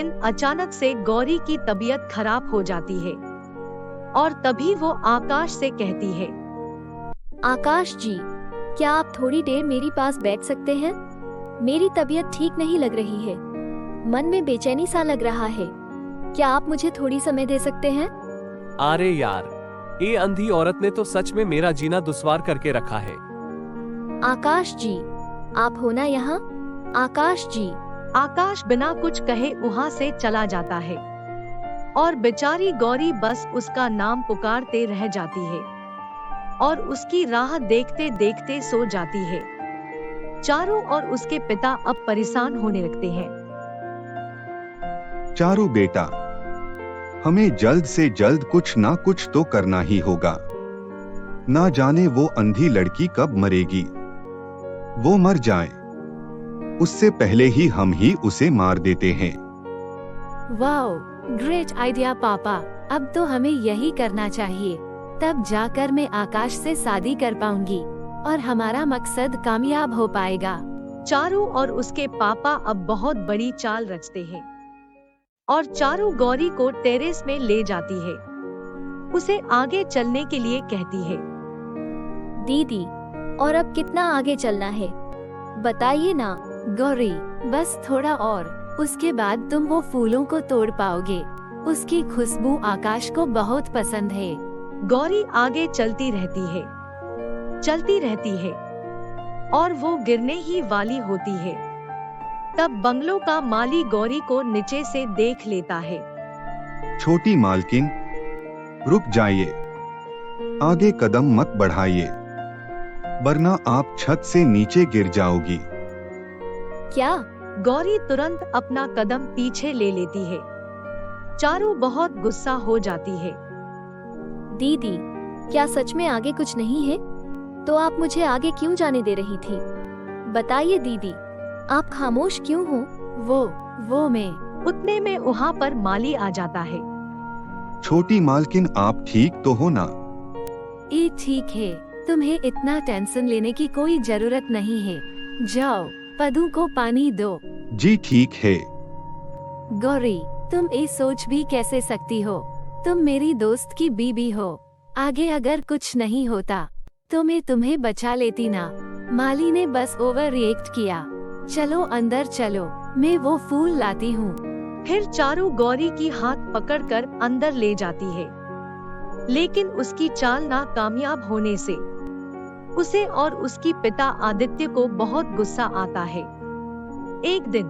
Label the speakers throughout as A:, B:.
A: दिन अचानक से गौरी की तबीयत खराब हो जाती है और तभी वो आकाश से कहती है,
B: आकाश जी, क्या आप थोड़ी देर मेरे पास बैठ सकते हैं? मेरी तबीयत ठीक नहीं लग रही है। मन में बेचैनी सा लग रहा है। क्या आप मुझे थोड़ी समय दे सकते हैं?
C: अरे यार, ये अंधी औरत ने तो सच में मेरा जीना दुश्वार करके रखा है।
B: आकाश जी, आप हो ना यहाँ? आकाश जी।
A: आकाश बिना कुछ कहे वहाँ से चला जाता है और बेचारी गौरी बस उसका नाम पुकारते रह जाती है और उसकी राह देखते देखते सो जाती है। चारू और उसके पिता अब परेशान होने लगते हैं।
D: चारू बेटा, हमें जल्द से जल्द कुछ ना कुछ तो करना ही होगा। ना जाने वो अंधी लड़की कब मरेगी। वो मर जाए उससे पहले ही हम ही उसे मार देते हैं।
E: वाओ, ग्रेट आइडिया पापा। अब तो हमें यही करना चाहिए, तब जाकर मैं आकाश से शादी कर पाऊंगी और हमारा मकसद कामयाब हो पाएगा।
A: चारू और उसके पापा अब बहुत बड़ी चाल रचते हैं और चारू गौरी को टेरेस में ले जाती है। उसे आगे चलने के लिए कहती है।
B: दीदी, और अब कितना आगे चलना है? बताइए ना।
E: गौरी, बस थोड़ा और, उसके बाद तुम वो फूलों को तोड़ पाओगे। उसकी खुशबू आकाश को बहुत पसंद है।
A: गौरी आगे चलती रहती है और वो गिरने ही वाली होती है। तब बंगलों का माली गौरी को नीचे से देख लेता है।
D: छोटी मालकिन, रुक जाइए, आगे कदम मत बढ़ाइए, वरना आप छत से नीचे गिर जाओगी।
B: क्या?
A: गौरी तुरंत अपना कदम पीछे ले लेती है। चारू बहुत गुस्सा हो जाती है।
B: दीदी, क्या सच में आगे कुछ नहीं है? तो आप मुझे आगे क्यों जाने दे रही थी? बताइए दीदी, आप खामोश क्यों हो?
E: वो मैं।
A: उतने में वहाँ पर माली आ जाता है।
D: छोटी मालकिन, आप ठीक तो हो ना?
E: ये ठीक है, तुम्हें इतना टेंशन लेने की कोई जरूरत नहीं है। जाओ, पदू को पानी दो।
D: जी ठीक है।
E: गौरी, तुम ये सोच भी कैसे सकती हो? तुम मेरी दोस्त की बीबी हो। आगे अगर कुछ नहीं होता तो मैं तुम्हें बचा लेती ना। माली ने बस ओवर रिएक्ट किया। चलो अंदर चलो, मैं वो फूल लाती हूँ।
A: फिर चारू गौरी की हाथ पकड़कर अंदर ले जाती है, लेकिन उसकी चाल ना कामयाब होने से उसे और उसकी पिता आदित्य को बहुत गुस्सा आता है। एक दिन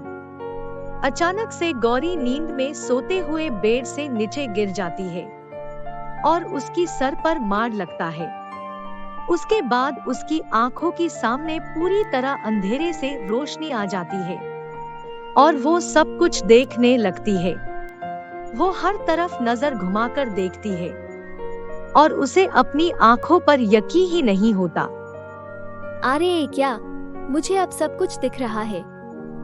A: अचानक से गौरी नींद में सोते हुए बेड से नीचे गिर जाती है और उसकी सर पर मार लगता है। उसके बाद उसकी आंखों की सामने पूरी तरह अंधेरे से रोशनी आ जाती है और वो सब कुछ देखने लगती है। वो हर तरफ नजर घुमाकर देखती है और उसे अपनी आंखों पर यकीन ही नहीं होता।
B: अरे क्या, मुझे अब सब कुछ दिख रहा है।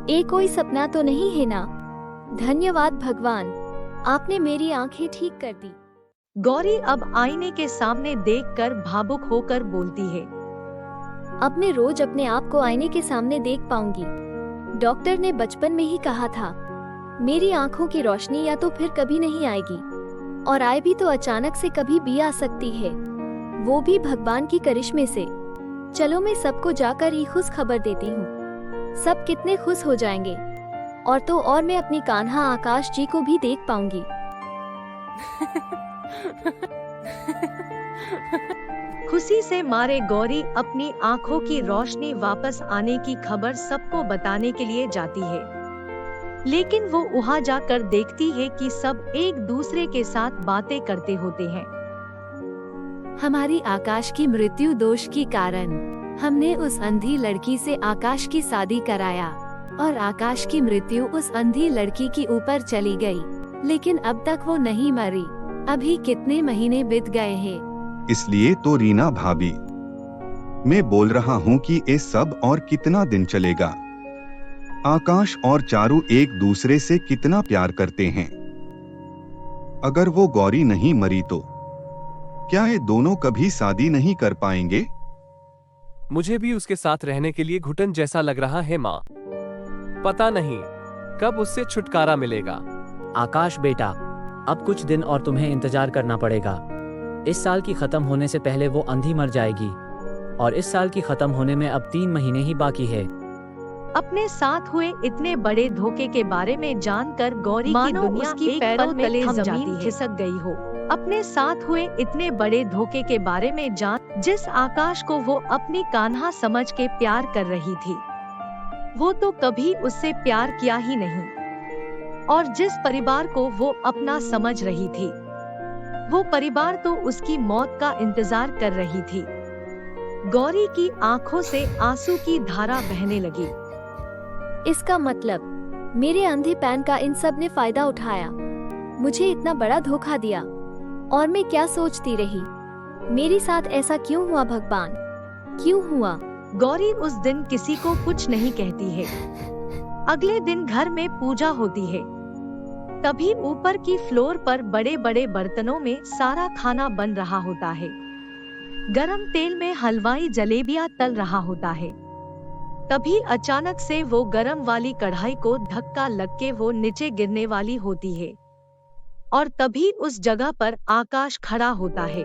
B: ये कोई सपना तो नहीं है ना? धन्यवाद भगवान, आपने मेरी आंखें ठीक कर दी।
A: गौरी अब आईने के सामने देखकर भावुक होकर बोलती है।
B: अब मैं रोज अपने आप को आईने के सामने देख पाऊंगी। डॉक्टर ने बचपन में ही कहा था, मेरी आंखों की रोशनी या तो फिर कभी नहीं आएगी, और आए भी तो अचानक से कभी भी आ सकती है, वो भी भगवान की करिश्मे से। चलो मैं सबको जाकर ये खुश खबर देती हूँ। सब कितने खुश हो जाएंगे, और तो और मैं अपनी कान्हा आकाश जी को भी देख पाऊंगी।
A: खुशी से मारे गौरी अपनी आंखों की रोशनी वापस आने की खबर सबको बताने के लिए जाती है, लेकिन वो वहां जाकर देखती है कि सब एक दूसरे के साथ बातें करते होते हैं।
E: हमारी आकाश की मृत्यु दोष के कारण हमने उस अंधी लड़की से आकाश की शादी कराया और आकाश की मृत्यु उस अंधी लड़की के ऊपर चली गई, लेकिन अब तक वो नहीं मरी। अभी कितने महीने बीत गए हैं।
D: इसलिए तो रीना भाभी, मैं बोल रहा हूँ कि ये सब और कितना दिन चलेगा। आकाश और चारू एक दूसरे से कितना प्यार करते हैं। अगर वो गौरी नहीं मरी तो क्या ये दोनों कभी शादी नहीं कर पाएंगे?
C: मुझे भी उसके साथ रहने के लिए घुटन जैसा लग रहा है माँ। पता नहीं कब उससे छुटकारा मिलेगा।
F: आकाश बेटा, अब कुछ दिन और तुम्हें इंतजार करना पड़ेगा। इस साल की खत्म होने से पहले वो अंधी मर जाएगी और इस साल की खत्म होने में अब 3 महीने ही बाकी है।
A: अपने साथ हुए इतने बड़े धोखे के बारे में जानकर गौरी की दुनिया
B: उसकी
A: पैरों
B: पैरों
A: तले
B: तले
A: जमीन खिसक गई हो। अपने साथ हुए इतने बड़े धोखे के बारे में जान जिस आकाश को वो अपनी कान्हा समझ के प्यार कर रही थी, वो तो कभी उससे प्यार किया ही नहीं। और जिस परिवार को वो अपना समझ रही थी, वो परिवार तो उसकी मौत का इंतजार कर रही थी। गौरी की आंखों से आंसू की धारा बहने लगी।
B: इसका मतलब मेरे अंधेपन का इन सब ने फायदा उठाया, मुझे इतना बड़ा धोखा दिया। और मैं क्या सोचती रही, मेरे साथ ऐसा क्यों हुआ भगवान, क्यों हुआ?
A: गौरी उस दिन किसी को कुछ नहीं कहती है। अगले दिन घर में पूजा होती है। तभी ऊपर की फ्लोर पर बड़े बड़े बर्तनों में सारा खाना बन रहा होता है। गरम तेल में हलवाई जलेबियां तल रहा होता है। तभी अचानक से वो गरम वाली कढ़ाई को धक्का लग के वो नीचे गिरने वाली होती है। और तभी उस जगह पर आकाश खड़ा होता है।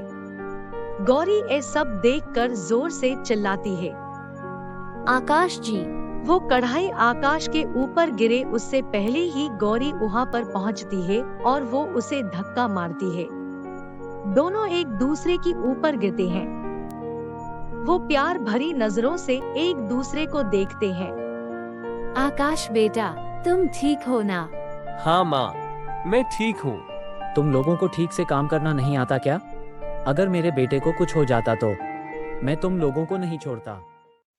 A: गौरी ये सब देखकर जोर से चिल्लाती है,
B: आकाश जी!
A: वो कढ़ाई आकाश के ऊपर गिरे उससे पहले ही गौरी वहां पर पहुंचती है और वो उसे धक्का मारती है। दोनों एक दूसरे के ऊपर गिरते हैं। वो प्यार भरी नजरों से एक दूसरे को देखते हैं।
E: आकाश बेटा, तुम ठीक हो ना?
C: हाँ माँ, मैं ठीक हूँ।
F: तुम लोगों को ठीक से काम करना नहीं आता क्या? अगर मेरे बेटे को कुछ हो जाता तो मैं तुम लोगों को नहीं छोड़ता।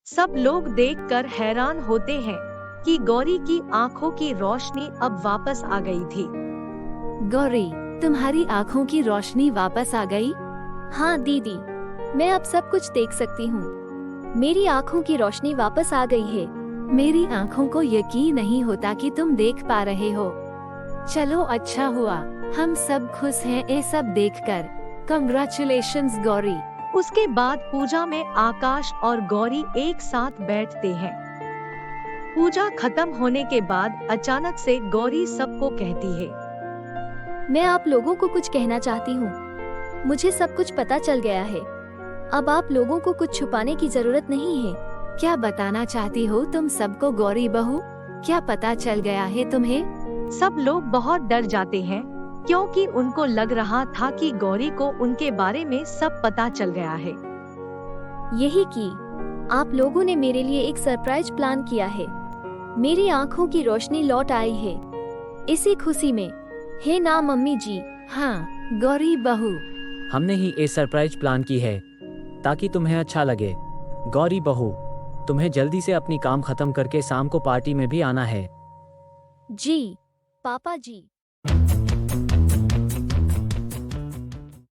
A: सब लोग देखकर हैरान होते हैं कि गौरी की आंखों की रोशनी अब वापस आ गई थी।
E: गौरी, तुम्हारी आँखों की रोशनी वापस आ गई?
B: हाँ दीदी, मैं अब सब कुछ देख सकती हूँ। मेरी आँखों की रोशनी वापस आ गई है।
E: मेरी आँखों को यकीन नहीं होता कि तुम देख पा रहे हो। चलो अच्छा हुआ, हम सब खुश हैं ये सब देखकर। कंग्रेचुलेशंस गौरी।
A: उसके बाद पूजा में आकाश और गौरी एक साथ बैठते हैं। पूजा खत्म होने के बाद अचानक से गौरी सबको कहती है,
B: मैं आप लोगों को कुछ कहना चाहती हूँ। मुझे सब कुछ पता चल गया है। अब आप लोगों को कुछ छुपाने की जरूरत नहीं है।
E: क्या बताना चाहती हो तुम सबको गौरी बहू? क्या पता चल गया है तुम्हें?
A: सब लोग बहुत डर जाते हैं क्योंकि उनको लग रहा था कि गौरी को उनके बारे में सब पता चल गया है।
B: यही कि आप लोगों ने मेरे लिए एक सरप्राइज प्लान किया है। मेरी आँखों की रोशनी लौट आई है, इसी खुशी में, है ना मम्मी जी?
E: हाँ गौरी बहू,
F: हमने ही ये सरप्राइज प्लान की है ताकि तुम्हें अच्छा लगे। गौरी बहू, तुम्हें जल्दी से अपनी काम खत्म करके शाम को पार्टी में भी आना है।
B: जी पापा जी।